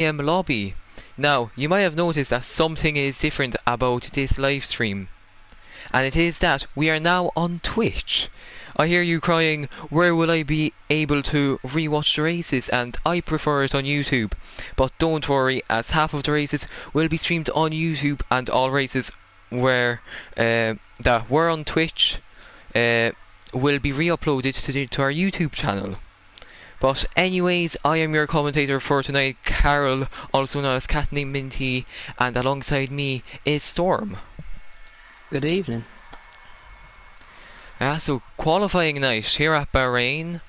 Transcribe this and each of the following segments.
lobby. Now, you might have noticed that something is different about this live stream, and it is that we are now on Twitch. I hear you crying, where will I be able to rewatch the races? And I prefer it on YouTube. But don't worry, as half of the races will be streamed on YouTube, and all races that were on Twitch will be re-uploaded to our YouTube channel. But anyways, I am your commentator for tonight, Carol, also known as Cat named Minty, and alongside me is Storm. Good evening. So qualifying night here at Bahrain.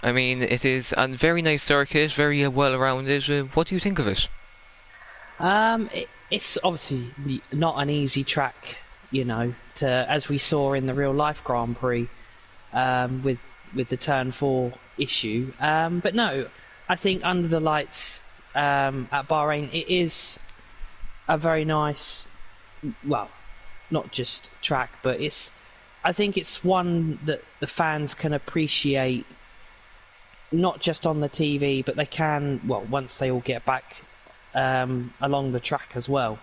I mean, it is a very nice circuit, very well rounded. What do you think of it? It's obviously not an easy track, as we saw in the real life Grand Prix, with the turn 4 issue. But no, I think under the lights at Bahrain, it is a very nice, well, not just track, but I think it's one that the fans can appreciate, not just on the TV, but they can, well, once they all get back along the track as well.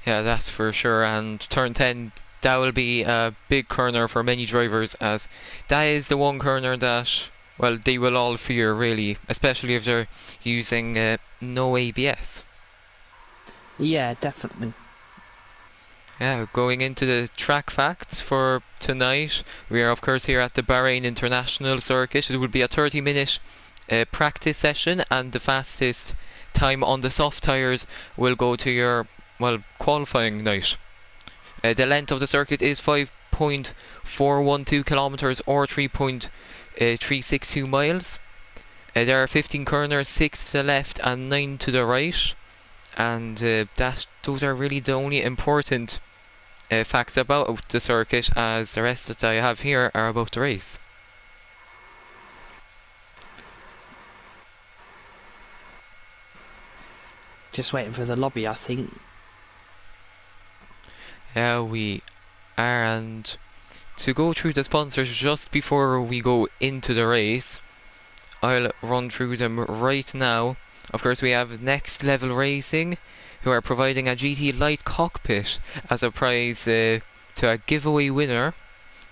Yeah, that's for sure. And turn 10, that will be a big corner for many drivers, as that is the one corner that, well, they will all fear, really, especially if they're using no ABS. Yeah, definitely. Yeah, going into the track facts for tonight, we are of course here at the Bahrain International Circuit. It will be a 30-minute practice session, and the fastest time on the soft tyres will go to your, well, qualifying night. The length of the circuit is 5.412 kilometers or 3.362 miles. There are 15 corners, 6 to the left and 9 to the right, and those are really the only important facts about the circuit, as the rest that I have here are about the race. Just waiting for the lobby, I think. Yeah, we are, and to go through the sponsors just before we go into the race, I'll run through them right now. Of course, we have Next Level Racing, who are providing a GT Light cockpit as a prize to a giveaway winner.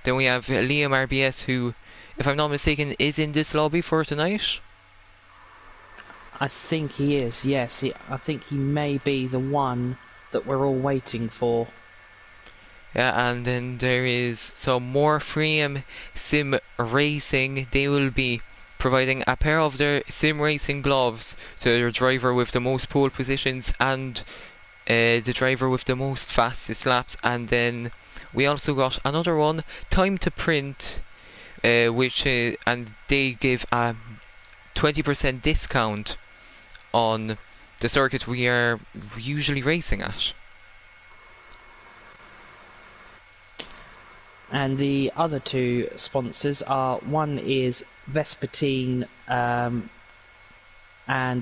Then we have Liam RBS, who, if I'm not mistaken, is in this lobby for tonight. I think he is, yes. I think he may be the one that we're all waiting for. Yeah, and then there is some more Freedom Sim Racing. They will be providing a pair of their sim racing gloves to their driver with the most pole positions and the driver with the most fastest laps. And then we also got another one, Time to Print, and they give a 20% discount on the circuit we are usually racing at. And the other two sponsors are, one is Vespertine, and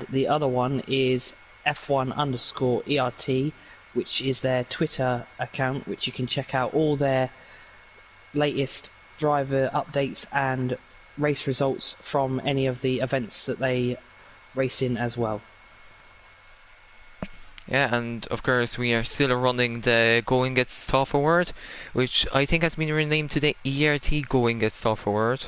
the other one is F1_ERT, which is their Twitter account, which you can check out all their latest driver updates and race results from any of the events that they race in as well. Yeah, and of course we are still running the Going Gets Tough Award, which I think has been renamed to the ERT Going Gets Tough Award.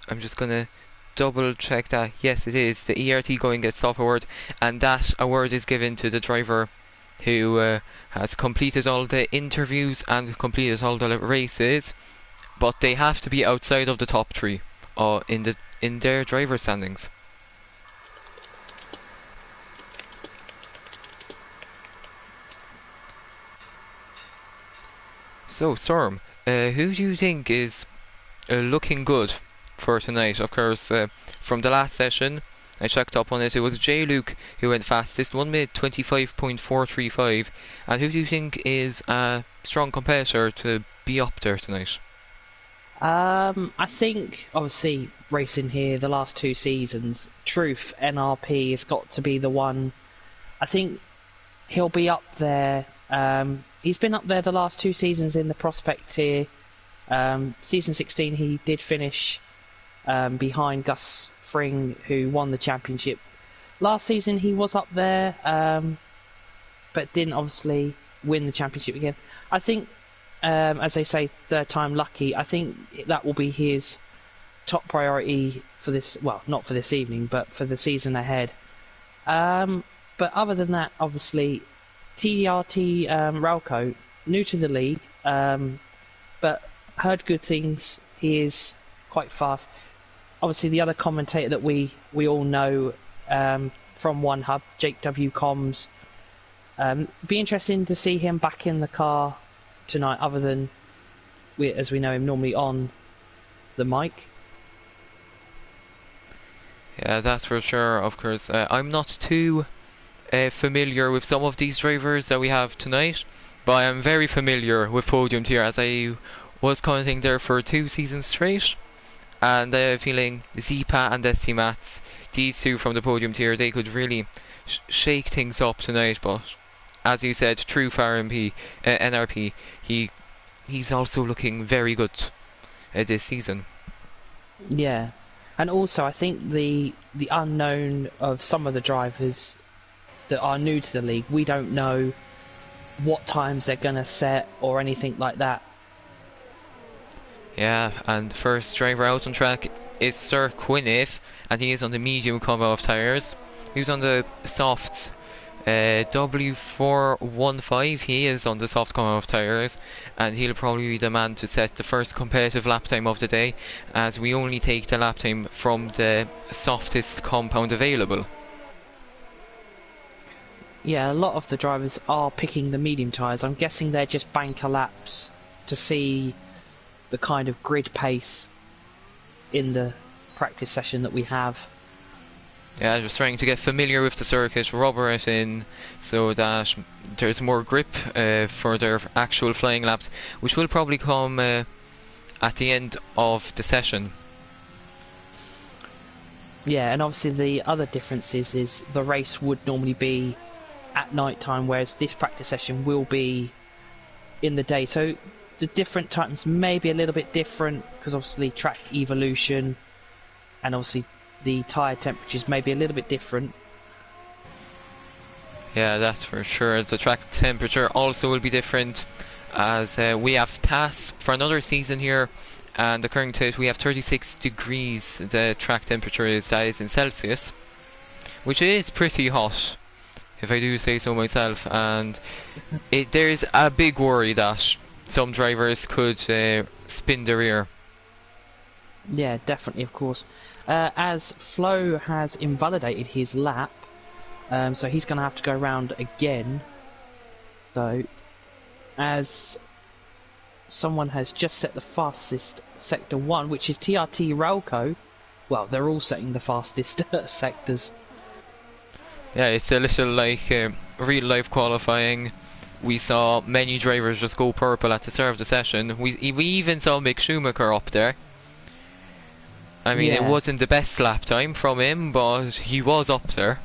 I'm just gonna double check that. Yes, it is the ERT Going Gets Tough Award, and that award is given to the driver who has completed all the interviews and completed all the races, but they have to be outside of the top 3 in their driver standings. So, Storm, who do you think is looking good for tonight? Of course, from the last session, I checked up on it. It was J. Luke who went fastest, 1 minute 25.435. And who do you think is a strong competitor to be up there tonight? I think, obviously, racing here the last 2 seasons, Truth NRP has got to be the one. I think he'll be up there. He's been up there the last 2 seasons in the prospect tier. Season 16 he did finish behind Gus Fring, who won the championship last season he was up there, but didn't obviously win the championship again. I think, as they say, third time lucky. I think that will be his top priority for this. Well, not for this evening, but for the season ahead. But other than that, obviously, TDRT Ralco, new to the league, but heard good things. He is quite fast. Obviously, the other commentator that we all know from One Hub, Jake W. Combs. Be interesting to see him back in the car tonight, other than as we know him normally on the mic. Yeah, that's for sure. Of course, I'm not too familiar with some of these drivers that we have tonight, but I am very familiar with Podium Tier, as I was commenting there for 2 seasons straight. And I have a feeling Zipa and Estimats, these two from the Podium Tier, they could really shake things up tonight. But as you said, true for NRP, he's also looking very good this season. Yeah, and also I think the unknown of some of the drivers that are new to the league, we don't know what times they're going to set or anything like that. Yeah, and first driver out on track is Sir Quinniff, and he is on the medium combo of tyres. He was on the softs. W415, he is on the soft combo of tyres, and he'll probably be the man to set the first competitive lap time of the day, as we only take the lap time from the softest compound available. Yeah, a lot of the drivers are picking the medium tyres. I'm guessing they're just banker laps to see the kind of grid pace in the practice session that we have. Yeah, just trying to get familiar with the circuit, rubber it in, so that there's more grip for their actual flying laps, which will probably come at the end of the session. Yeah, and obviously the other difference is the race would normally be at night time, whereas this practice session will be in the day. So the different times may be a little bit different, because obviously track evolution and obviously the tyre temperatures may be a little bit different. Yeah, that's for sure. The track temperature also will be different, as we have TAS for another season here, and according to it we have 36 degrees the track temperature is, that is in Celsius, which is pretty hot, if I do say so myself, and there's a big worry that some drivers could spin their rear. Yeah, definitely, of course. As Flo has invalidated his lap, so he's going to have to go round again. So, as someone has just set the fastest Sector 1, which is TRT Ralco. Well, they're all setting the fastest sectors. Yeah, it's a little like real life qualifying. We saw many drivers just go purple at the start of the session. We even saw Mick Schumacher up there. I mean, It wasn't the best lap time from him, but he was up there.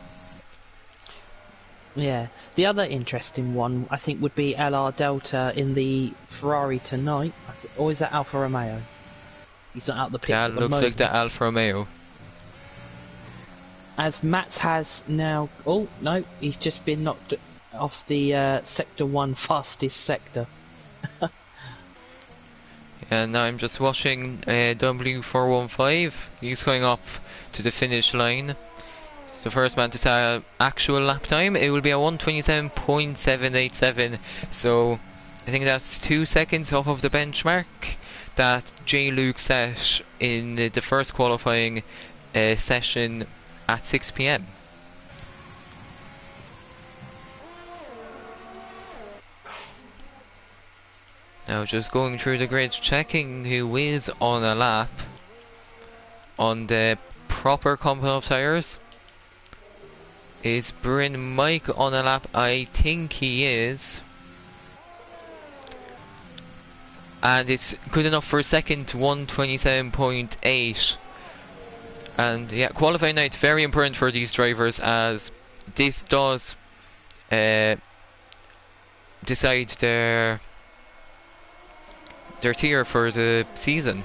Yeah. The other interesting one, I think, would be LR Delta in the Ferrari tonight. Or is that Alfa Romeo? He's not out the pits Yeah, at it the looks moment. like the Alfa Romeo. As Mats has now... Oh, no, he's just been knocked off the Sector 1 fastest sector. And now I'm just watching W415. He's going up to the finish line. The first man to set an actual lap time, it will be a 1:27.787. So I think that's 2 seconds off of the benchmark that J. Luke set in the first qualifying session at 6 p.m. Now just going through the grid, checking who is on a lap on the proper compound of tyres. Is Bryn Mike on a lap? I think he is. And it's good enough for a second, 1:27.8. And yeah, qualifying night, very important for these drivers, as this does decide their tier for the season.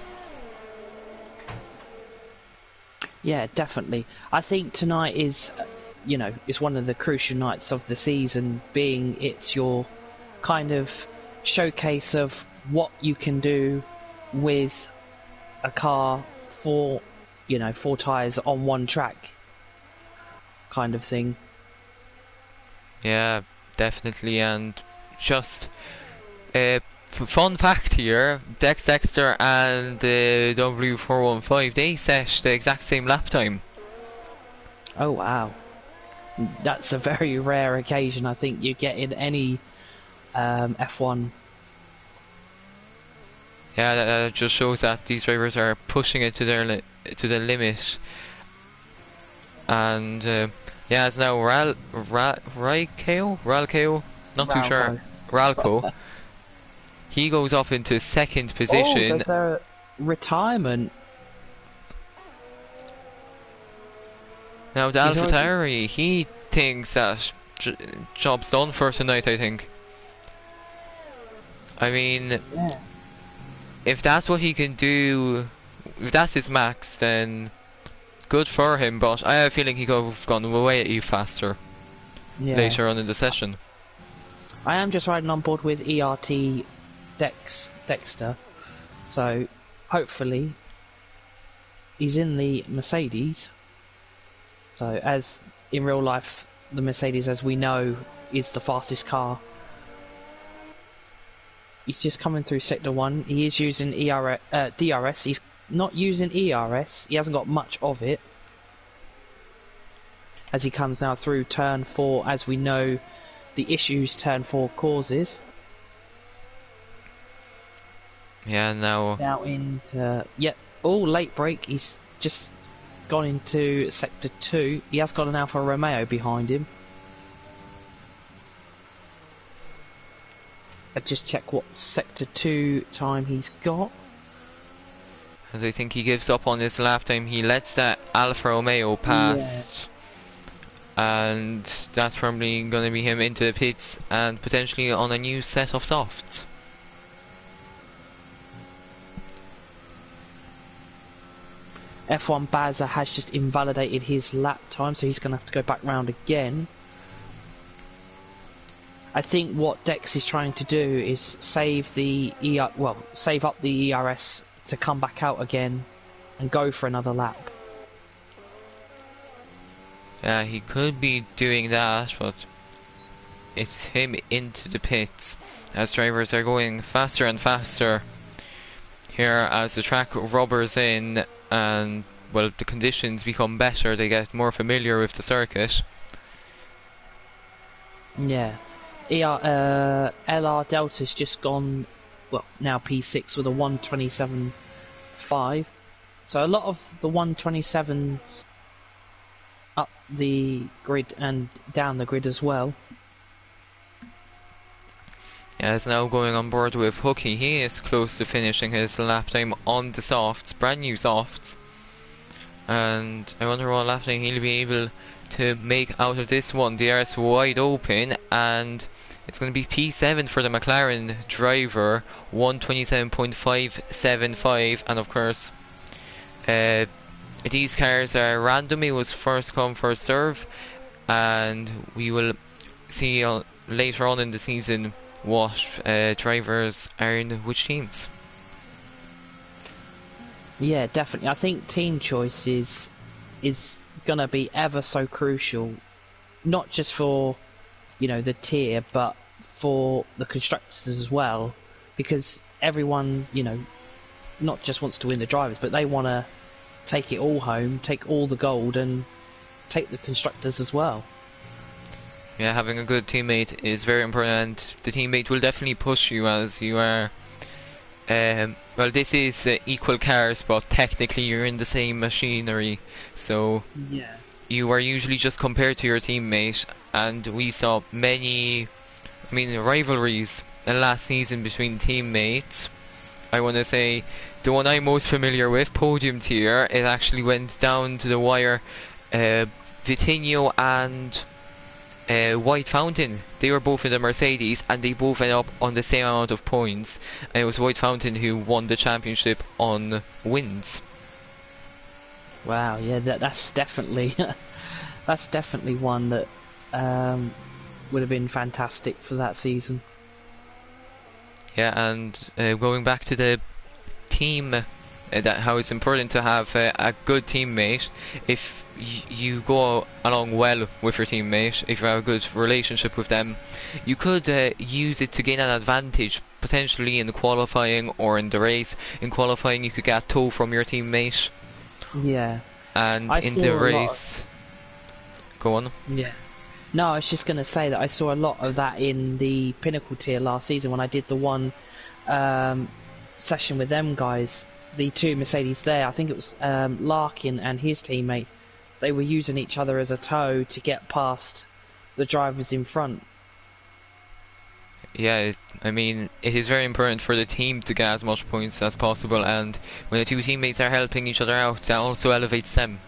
Yeah, definitely. I think tonight is it's one of the crucial nights of the season, being it's your kind of showcase of what you can do with a car for, 4 tyres on one track kind of thing. Yeah, definitely. And just fun fact here, Dexter and the W415, they set the exact same lap time. Oh wow, that's a very rare occasion I think you get in any F1. Yeah, that just shows that these drivers are pushing it to their to the limit. And yeah, it's now Ralco, not too sure. Ralco. He goes up into second position. Oh, there's a retirement. Now the AlphaTauri, he thinks that job's done for tonight, I think. I mean, yeah. If that's what he can do, if that's his max, then good for him, but I have a feeling he could have gone way faster later on in the session. I am just riding on board with ERT Dexter, so hopefully he's in the Mercedes. So as in real life, the Mercedes, as we know, is the fastest car. He's just coming through Sector 1. He is using DRS. He's not using ERS. He hasn't got much of it. As he comes now through Turn 4, as we know, the issues Turn 4 causes. Yeah, now... He's out into... Yep. Oh, late break. He's just gone into Sector 2. He has got an Alfa Romeo behind him. I'll just check what Sector 2 time he's got. As I think he gives up on his lap time. He lets that Alfa Romeo pass. Yeah. And that's probably going to be him into the pits and potentially on a new set of softs. F1 Bazza has just invalidated his lap time, so he's going to have to go back round again. I think what Dex is trying to do is save up the ERS to come back out again and go for another lap. Yeah, he could be doing that, but it's him into the pits as drivers are going faster and faster here as the track rubbers in and, well, the conditions become better, they get more familiar with the circuit. Yeah. LR Delta's just gone, well, now P6 with a 127.5. So a lot of the 127s up the grid and down the grid as well. Yeah, it's now going on board with Hooky. He is close to finishing his lap time on the softs, brand new softs. And I wonder what lap time he'll be able to make out of this one. The DRS wide open, and it's going to be P7 for the McLaren driver, 127.575, and of course these cars are random. It was first come first serve, and we will see later on in the season what drivers are in which teams. Yeah, definitely. I think team choice is gonna be ever so crucial, not just for the tier, but for the constructors as well, because everyone not just wants to win the drivers, but they want to take it all home, take all the gold, and take the constructors as well. Yeah, having a good teammate is very important. The teammate will definitely push you as you are. Well, this is equal cars, but technically you're in the same machinery, so yeah, you are usually just compared to your teammate. And we saw many, rivalries last season between teammates. I want to say the one I'm most familiar with, podium tier, it actually went down to the wire. Vitinho and White Fountain, they were both in the Mercedes and they both ended up on the same amount of points, and it was White Fountain who won the championship on wins. Wow, yeah, that's definitely that's definitely one that would have been fantastic for that season. Yeah, and going back to the team, that how it's important to have a good teammate. If you go along well with your teammate, if you have a good relationship with them, you could use it to gain an advantage, potentially in the qualifying or in the race. In qualifying, you could get a tow from your teammate. Yeah. And in the race... Go on. Yeah. No, I was just going to say that I saw a lot of that in the Pinnacle tier last season when I did the one session with them guys. The two Mercedes there, I think it was Larkin and his teammate. They were using each other as a tow to get past the drivers in front. Yeah, I mean, it is very important for the team to get as much points as possible, and when the two teammates are helping each other out, that also elevates them.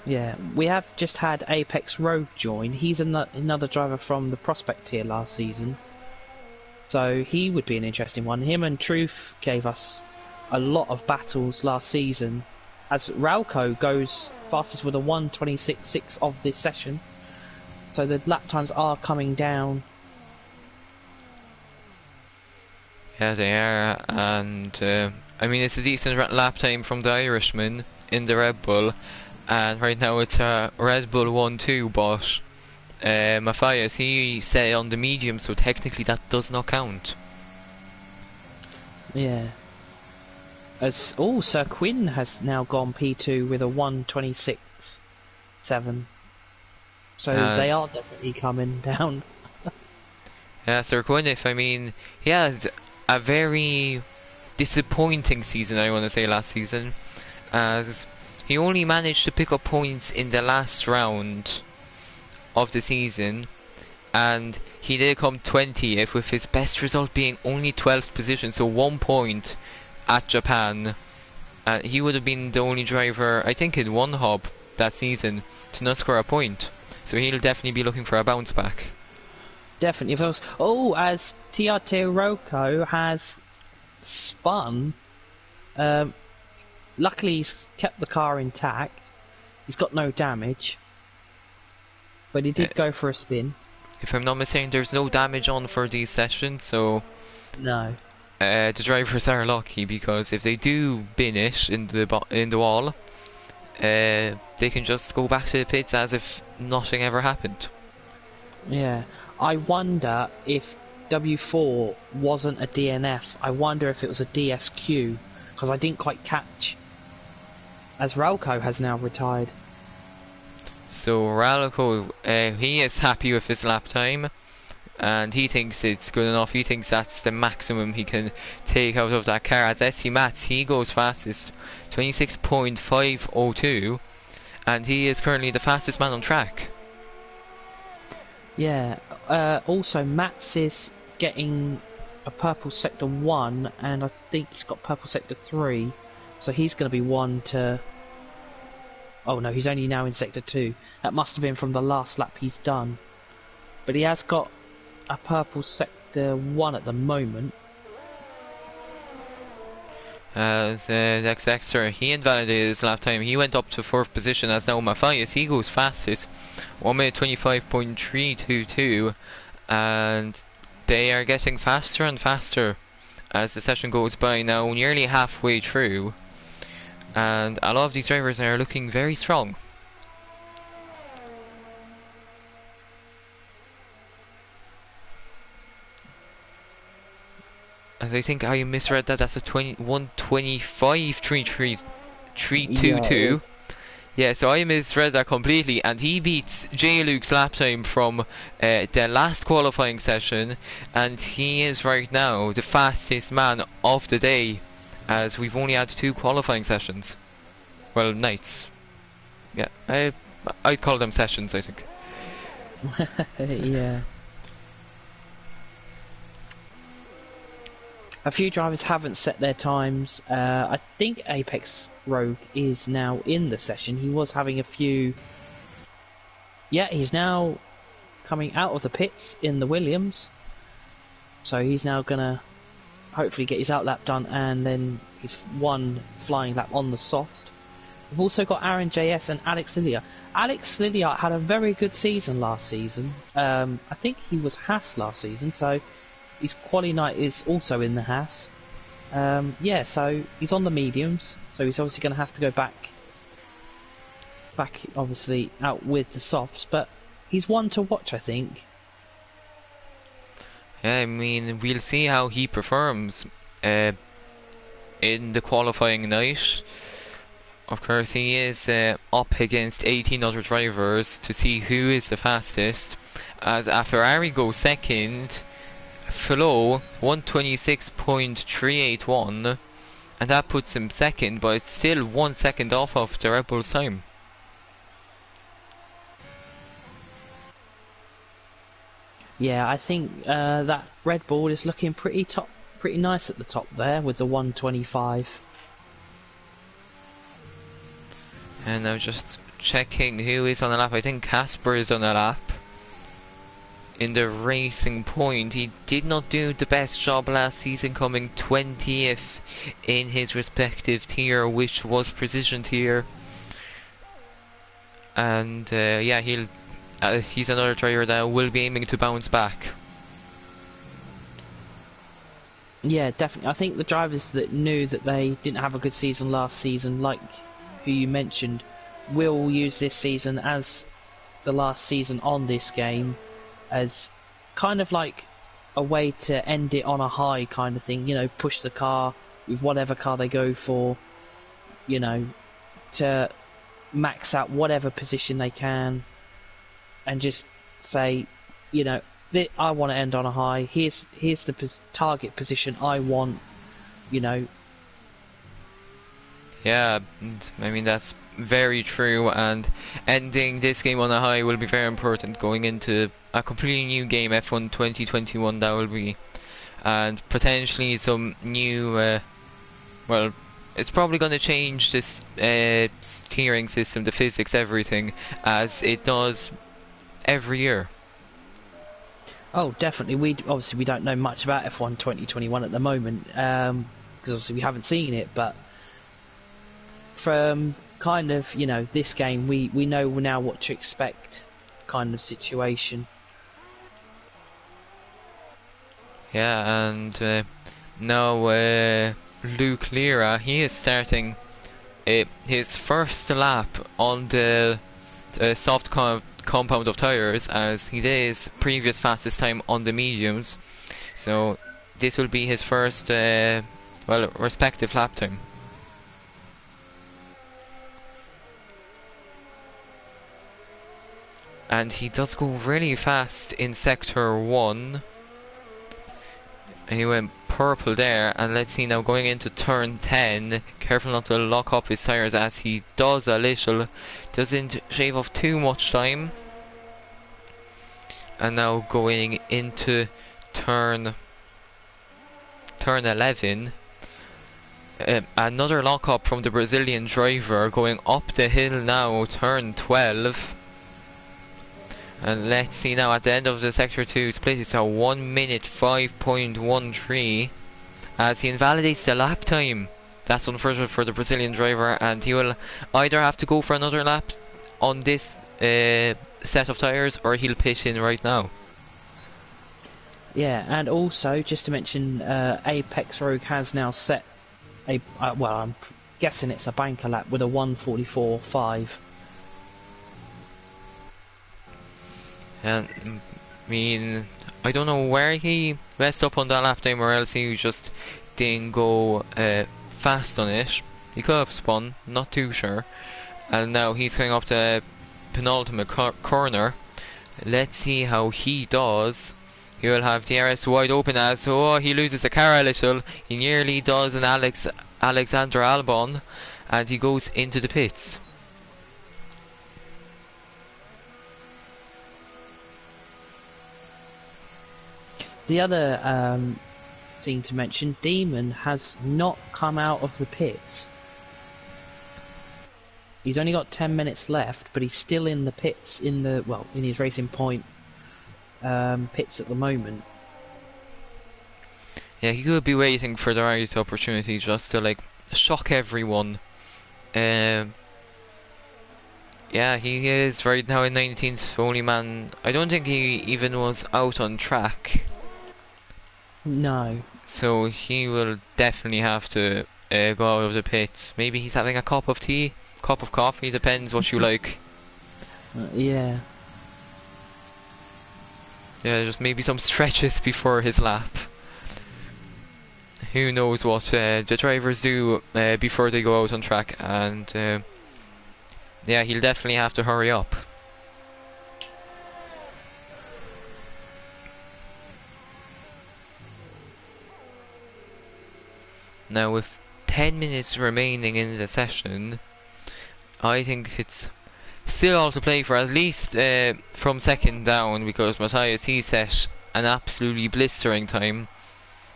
Yeah, we have just had Apex Rogue join. He's another driver from the Prospect tier last season. So he would be an interesting one. Him and Truth gave us a lot of battles last season, as Rauco goes fastest with a 1:26.6 of this session. So the lap times are coming down. Yeah, they are, and I mean, it's a decent lap time from the Irishman in the Red Bull, and right now it's a Red Bull 1-2, but Matthias, he set it on the medium, so technically that does not count. Yeah. Sir Quinn has now gone P2 with a 1:26.7. So they are definitely coming down. Yeah, Sir Gwyneth, I mean, he had a very disappointing season, I want to say, last season, as he only managed to pick up points in the last round of the season, and he did come 20th, with his best result being only 12th position, so 1 point at Japan. He would have been the only driver, I think, in one hub that season to not score a point, so he'll definitely be looking for a bounce back. Definitely. As Tiate Rocco has spun, luckily he's kept the car intact. He's got no damage, but he did go for a spin. If I'm not mistaken, there's no damage on for these sessions, so no. The drivers are lucky, because if they do bin it in the wall, they can just go back to the pits as if nothing ever happened. Yeah, I wonder if W4 wasn't a DNF. I wonder if it was a DSQ, because I didn't quite catch. As Ralco has now retired. So Ralco, he is happy with his lap time, and he thinks it's good enough. He thinks that's the maximum he can take out of that car. As SC Mats, he goes fastest, 26.502, and he is currently the fastest man on track. Yeah, also Mats is getting a purple sector 1, and I think he's got purple sector 3, so he's going to be one to... Oh no, he's only now in sector 2. That must have been from the last lap he's done. But he has got a purple sector 1 at the moment. As XXer, he invalidated his lap time. He went up to 4th position, as now Matthias, he goes fastest, 1:25.322, and they are getting faster and faster as the session goes by, now nearly halfway through, and a lot of these drivers are looking very strong. As I think I misread that, that's a 1:25.322. Yeah, so I misread that completely, and he beats J. Luke's lap time from the last qualifying session, and he is right now the fastest man of the day, as we've only had 2 qualifying sessions. Well, nights. Yeah, I'd call them sessions, I think. Yeah. A few drivers haven't set their times. I think Apex Rogue is now in the session. He was having a few... Yeah, he's now coming out of the pits in the Williams. So he's now going to hopefully get his outlap done, and then his one flying lap on the soft We've also got Aaron JS and Alex Ilia. Alex Ilia had a very good season last season. I think he was Haas last season, so his quali night is also in the Haas. So he's on the mediums, so he's obviously going to have to go back obviously out with the softs, but he's one to watch, I think. Yeah, I mean, we'll see how he performs in the qualifying night. Of course, he is up against 18 other drivers to see who is the fastest. As a Ferrari goes second, Flo 126.381, and that puts him second, but it's still 1 second off of the Red Bull's time. Yeah, I think that Red Bull is looking pretty nice at the top there with the 125. And now just checking who is on the lap. I think Casper is on the lap. In the Racing Point, he did not do the best job last season, coming 20th in his respective tier, which was Precision tier. And he's another driver that will be aiming to bounce back. Yeah, definitely. I think the drivers that knew that they didn't have a good season last season, like who you mentioned, will use this season as the last season on this game as kind of like a way to end it on a high kind of thing, push the car with whatever car they go for, to max out whatever position they can and just say, I want to end on a high, here's the target position I want, Yeah, I mean, that's very true, and ending this game on a high will be very important going into a completely new game, F1 2021, that will be. And potentially some new, it's probably going to change this tiering system, the physics, everything, as it does every year. Oh, definitely. We don't know much about F1 2021 at the moment, because obviously we haven't seen it, but from kind of, this game, we know now what to expect kind of situation. Yeah, and now Luke Lira, he is starting his first lap on the soft compound of tyres, as he did his previous fastest time on the mediums. So this will be his first respective lap time. And he does go really fast in sector 1. He went purple there, and let's see now going into turn 10. Careful not to lock up his tyres, as he does a little. Doesn't shave off too much time. And now going into turn 11. Another lock up from the Brazilian driver, going up the hill now, turn 12. And let's see now at the end of the sector 2 split, it's a 1 minute 5.13 as he invalidates the lap time. That's unfortunate for the Brazilian driver, and he will either have to go for another lap on this set of tyres, or he'll pit in right now. Yeah, and also just to mention, Apex Rogue has now set a I'm guessing it's a banker lap with a 1:44.5. And I mean, I don't know where he messed up on that lap time, or else he just didn't go fast on it. He could have spun, not too sure. And now he's coming up the penultimate corner. Let's see how he does. He will have DRS wide open, as he loses the car a little. He nearly does an Alexander Albon, and he goes into the pits. The other thing to mention, Demon has not come out of the pits. He's only got 10 minutes left, but he's still in the pits, in his Racing Point pits at the moment. Yeah, he could be waiting for the right opportunity just to shock everyone. Yeah, he is right now in 19th, only man. I don't think he even was out on track. No. So he will definitely have to go out of the pits. Maybe he's having a cup of tea, cup of coffee, depends what you like. Yeah. Yeah, just maybe some stretches before his lap. Who knows what the drivers do before they go out on track, and yeah, he'll definitely have to hurry up. Now, with 10 minutes remaining in the session, I think it's still all to play for, at least from second down, because Matthias, he set an absolutely blistering time.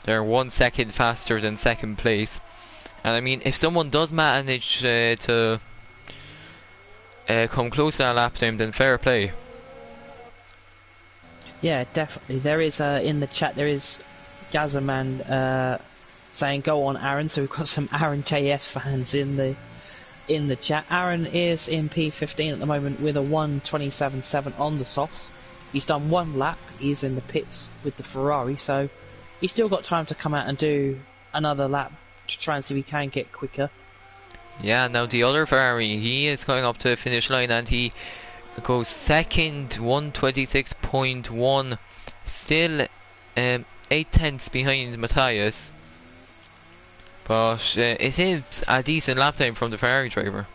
They're 1 second faster than second place. And I mean, if someone does manage to come close to that lap time, then fair play. Yeah, definitely. There is in the chat. There is Gazaman saying, "Go on, Aaron." So we've got some Aaron JS fans in the chat. Aaron is in P15 at the moment with a 1:27.7 on the softs. He's done one lap. He's in the pits with the Ferrari, so he's still got time to come out and do another lap to try and see if he can get quicker. Yeah, now the other Ferrari, he is going up to the finish line and he goes second, 1:26.1, still 8 tenths behind Matthias. But it is a decent lap time from the Ferrari driver.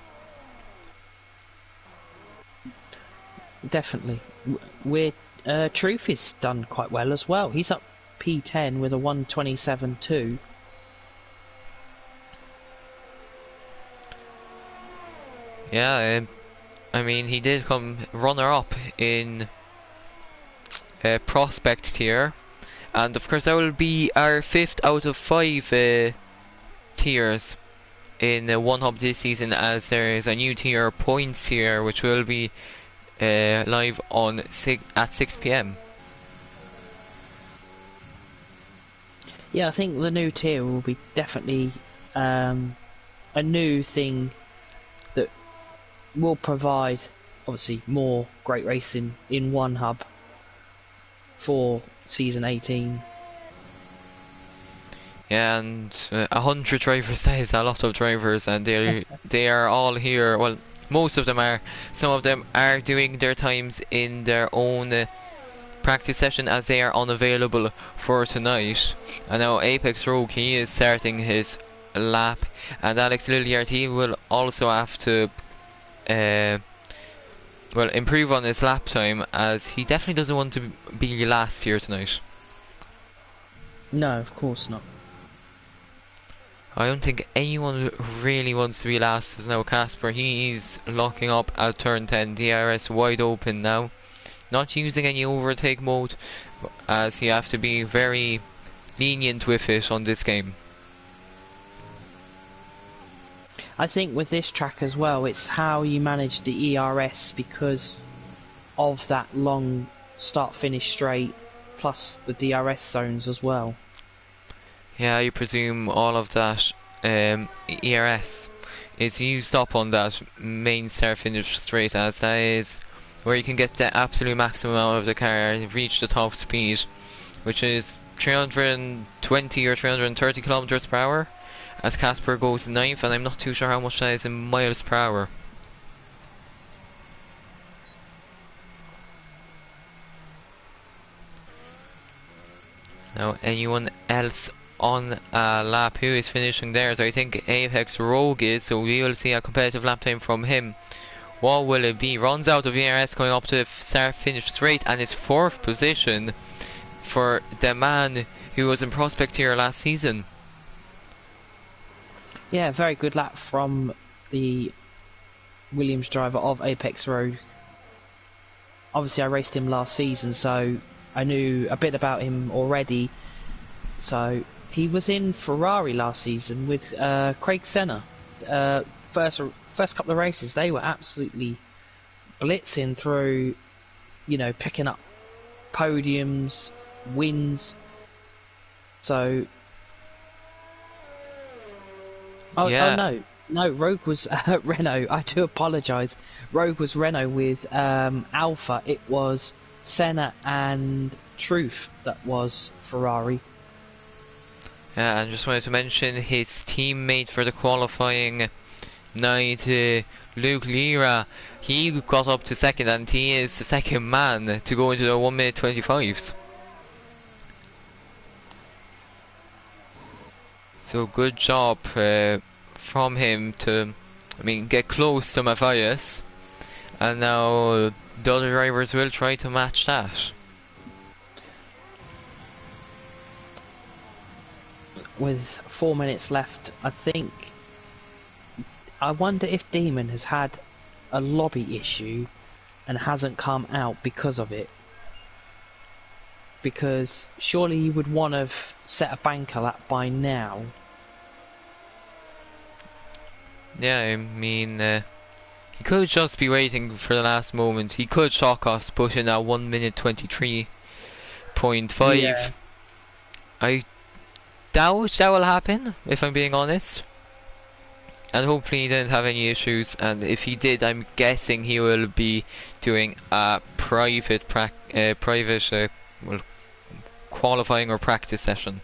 Definitely. Truth is done quite well as well. He's up P10 with a 1:27.2. Yeah, I mean, he did come runner-up in prospect tier, and of course that will be our 5th out of 5 tiers in One Hub this season, as there is a new tier, points tier, which will be live on at 6 p.m. Yeah, I think the new tier will be definitely a new thing that will provide, obviously, more great racing in one hub for season 18. Yeah, and 100 drivers, that is a lot of drivers, and they are all here. Well, most of them are. Some of them are doing their times in their own practice session, as they are unavailable for tonight. And now Apex Rogue, he is starting his lap, and Alex Lilliard, he will also have to well, improve on his lap time, as he definitely doesn't want to be last here tonight. No, of course not. I don't think anyone really wants to be last, as now Casper, he's locking up at turn 10, DRS wide open now. Not using any overtake mode, as you have to be very lenient with it on this game. I think with this track as well, it's how you manage the ERS because of that long start-finish straight, plus the DRS zones as well. Yeah, you presume all of that ERS is used up on that main start-finish straight, as that is where you can get the absolute maximum out of the car, reach the top speed, which is 320 or 330 kilometers per hour, as Casper goes 9th, and I'm not too sure how much that is in miles per hour. Now, anyone else on a lap who is finishing theirs? I think Apex Rogue is, so we will see a competitive lap time from him. What will it be? Runs out of ERS, going up to start finish straight, and is 4th position for the man who was in prospect here last season. Yeah, very good lap from the Williams driver of Apex Rogue. Obviously I raced him last season, so I knew a bit about him already. So he was in Ferrari last season with Craig Senna. First couple of races, they were absolutely blitzing through, you know, picking up podiums, wins. So, Yeah. oh no, No, Rogue was Renault. I do apologise. Rogue was Renault with Alpha. It was Senna and Truth that was Ferrari. Yeah, I just wanted to mention his teammate for the qualifying night, Luke Lira. He got up to second, and he is the second man to go into the 1 minute 25s. So good job from him to, get close to Matthias. And now the other drivers will try to match that. With 4 minutes left, I wonder if Demon has had a lobby issue and hasn't come out because of it. Because surely you would want to have set a banker lap by now. Yeah, he could just be waiting for the last moment. He could shock us, put in a 1 minute 23.5. Yeah. I doubt that will happen, if I'm being honest. And hopefully he didn't have any issues, and if he did, I'm guessing he will be doing a private qualifying or practice session.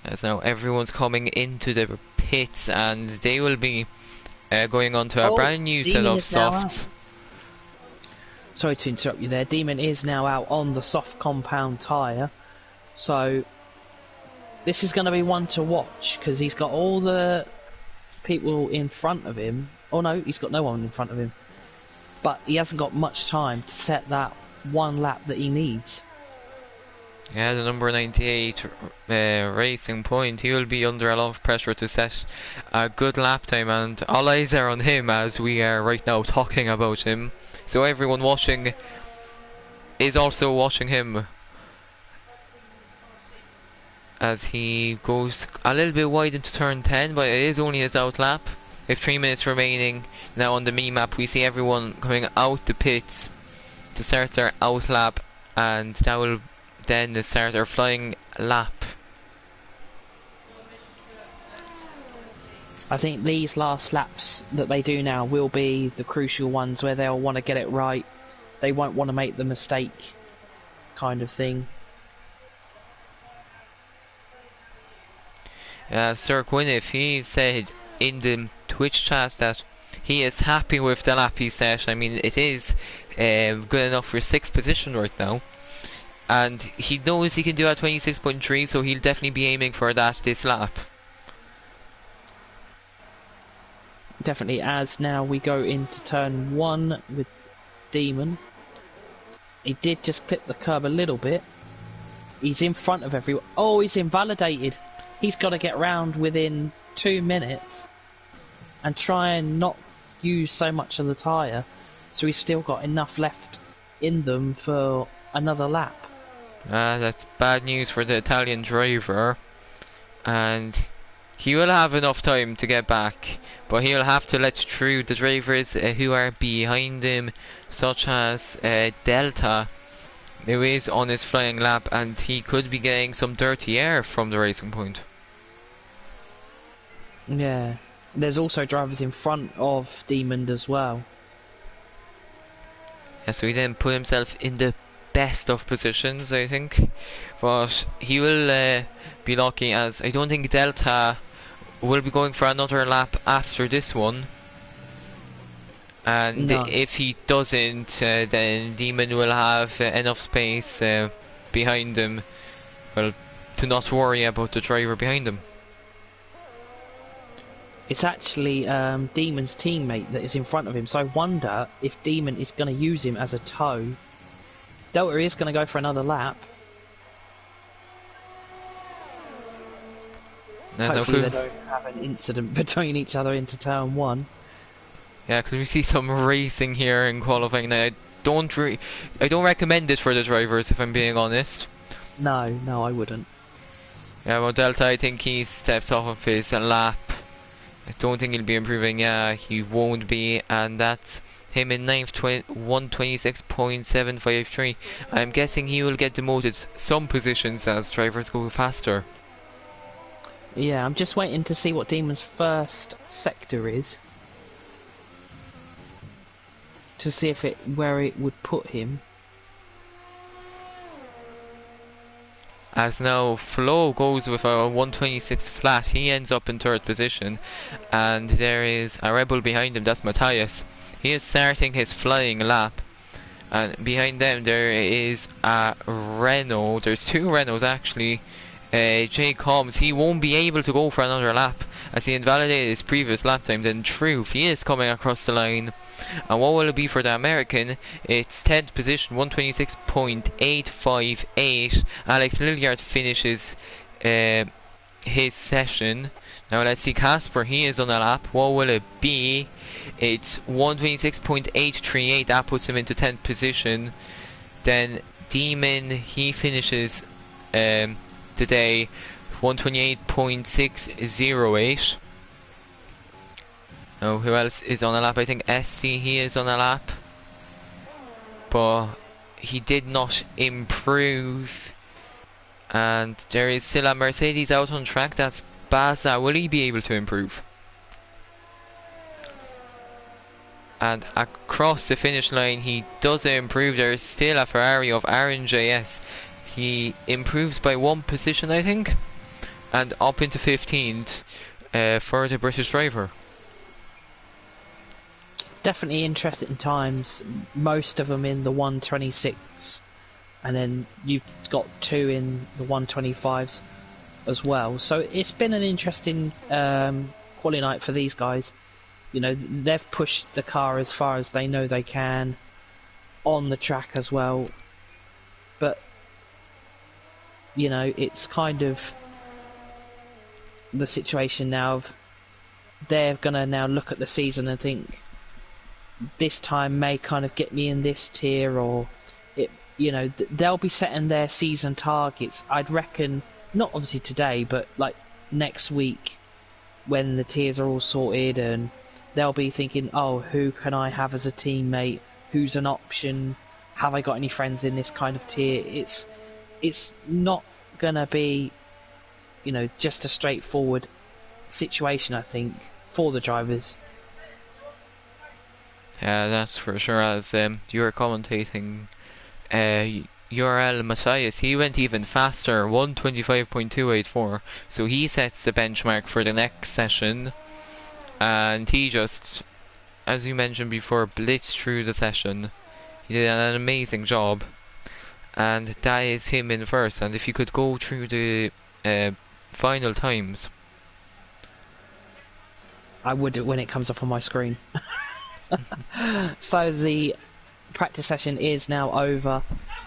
As now everyone's coming into the pits, and they will be going on to a brand new set of softs. Sorry to interrupt you there. Demon is now out on the soft compound tyre, so this is going to be one to watch, because he's got all the people in front of him. Oh no, he's got no one in front of him. But he hasn't got much time to set that one lap that he needs. Yeah, the number 98 Racing Point, he will be under a lot of pressure to set a good lap time, and all eyes are on him as we are right now talking about him. So everyone watching is also watching him, as he goes a little bit wide into turn 10, but it is only his out lap. With 3 minutes remaining now on the mini-map, we see everyone coming out the pits to start their out lap, and that will then start their flying lap. I think these last laps that they do now will be the crucial ones where they'll want to get it right. They won't want to make the mistake kind of thing. Sir Gwyneth, he said in the Twitch chat that he is happy with the lap he set. It is good enough for 6th position right now, and he knows he can do a 26.3, so he'll definitely be aiming for that this lap. Definitely, as now we go into turn 1 with Demon. He did just clip the curb a little bit. He's in front of everyone. Oh, he's invalidated. He's got to get round within 2 minutes and try and not use so much of the tyre, so he's still got enough left in them for another lap. That's bad news for the Italian driver, and he will have enough time to get back, but he'll have to let through the drivers who are behind him, such as Delta, who is on his flying lap, and he could be getting some dirty air from the Racing Point. Yeah, there's also drivers in front of Demon as well. Yeah, so he didn't put himself in the best of positions, I think, but he will be lucky, as I don't think Delta will be going for another lap after this one. And No. if he doesn't, then Demon will have enough space behind him, well, to not worry about the driver behind him. It's actually Demon's teammate that is in front of him, so I wonder if Demon is going to use him as a tow. Delta is going to go for another lap. Hopefully they don't have an incident between each other into turn 1. Yeah, because we see some racing here in qualifying. Now, I don't recommend it for the drivers, if I'm being honest. No, I wouldn't. Yeah, well, Delta, I think he steps off of his lap. I don't think he'll be improving. Yeah, he won't be, and that's him in 9th, 126.753. I'm guessing he will get demoted some positions as drivers go faster. Yeah, I'm just waiting to see what Demon's first sector is. To see if where it would put him. As now Flo goes with a 126 flat, he ends up in third position, and there is a rebel behind him, that's Matthias. He is starting his flying lap, and behind them there is a Renault, there's two Renaults actually. Jay Combs, he won't be able to go for another lap as he invalidated his previous lap time. Then Truth, he is coming across the line. And what will it be for the American? It's 10th position, 126.858. Alex Lilliard finishes his session. Now let's see Casper, he is on a lap. What will it be? It's 126.838. That puts him into 10th position. Then Demon, he finishes the day 128.608. Oh, who else is on a lap? I think SC, he is on a lap. But he did not improve. And there is still a Mercedes out on track. That's Baza. Will he be able to improve? And across the finish line, he does improve. There is still a Ferrari of Aaron JS. He improves by one position, I think. And up into 15th for the British driver. Definitely interesting times. Most of them in the 126, and then you've got two in the 125s as well. So it's been an interesting quali night for these guys. You know, they've pushed the car as far as they know they can on the track as well. But you know, it's kind of the situation now of they're gonna now look at the season and think this time may kind of get me in this tier, or it, you know, they'll be setting their season targets. I'd reckon, not obviously today, but like next week when the tiers are all sorted, and they'll be thinking, oh, who can I have as a teammate? Who's an option? Have I got any friends in this kind of tier? It's not gonna be, you know, just a straightforward situation, I think, for the drivers. Yeah, that's for sure. As you were commentating, URL Matthias, he went even faster, 125.284. So he sets the benchmark for the next session. And he just, as you mentioned before, blitzed through the session. He did an amazing job. And that is him in first. And if you could go through the final times. I would when it comes up on my screen. So the practice session is now over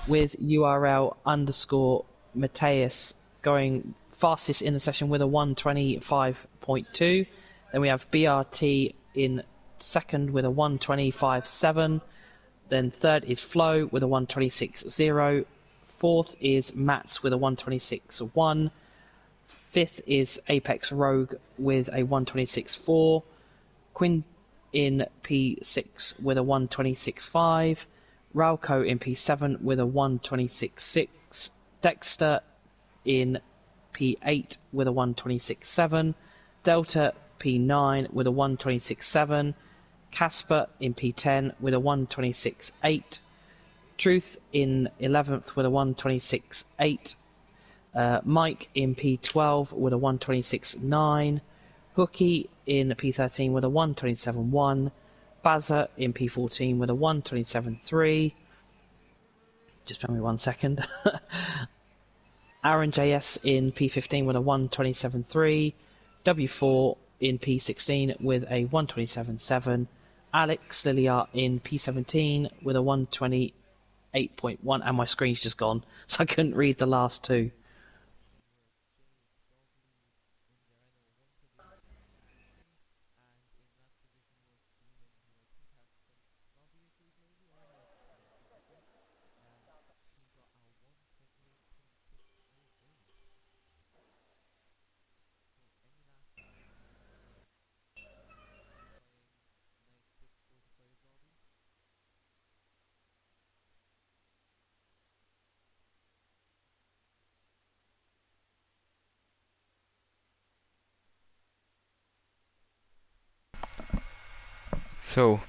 with URL underscore Mateus going fastest in the session with a 125.2. Then we have BRT in second with a 125.7. Then third is Flo with a 126.0. Fourth is Mats with a 126.1. Fifth is Apex Rogue with a 126.4. Quinn in P6 with a 126.5. Ralco in P7 with a 126.6. Dexter in P8 with a 126.7. Delta P9 with a 126.7. Casper in P10 with a 126.8. Truth in 11th with a 126.8. Mike in P12 with a 126.9. Hooky in P13 with a 127.1. Bazza in P14 with a 127.3. Just bear me 1 second. Aaron JS in P15 with a 127.3. W4 in P16 with a 127.7. Alex Lilia in P17 with a 128.1. And my screen's just gone, so I couldn't read the last two. So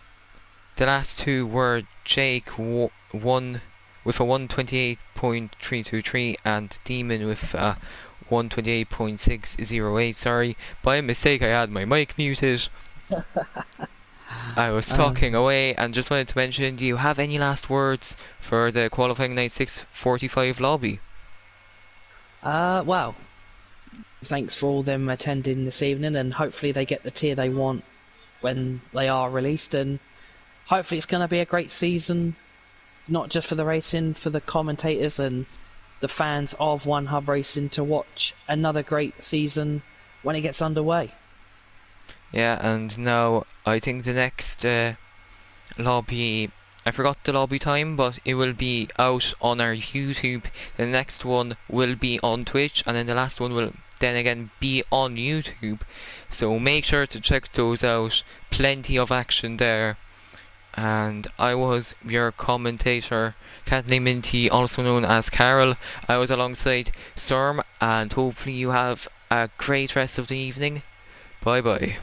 the last two were Jake won with a 128.323 and Demon with a 128.608. Sorry, by mistake I had my mic muted. I was talking away and just wanted to mention, do you have any last words for the qualifying night 6:45 lobby? Well, thanks for all them attending this evening, and hopefully they get the tier they want when they are released, and hopefully it's going to be a great season, not just for the racing, for the commentators and the fans of One Hub Racing to watch another great season when it gets underway. Yeah, and now I think the next lobby, I forgot the lobby time, but it will be out on our YouTube. The next one will be on Twitch, and then the last one will then again be on YouTube. So make sure to check those out. Plenty of action there. And I was your commentator, Kathleen Minty, also known as Carol. I was alongside Storm, and hopefully you have a great rest of the evening. Bye bye.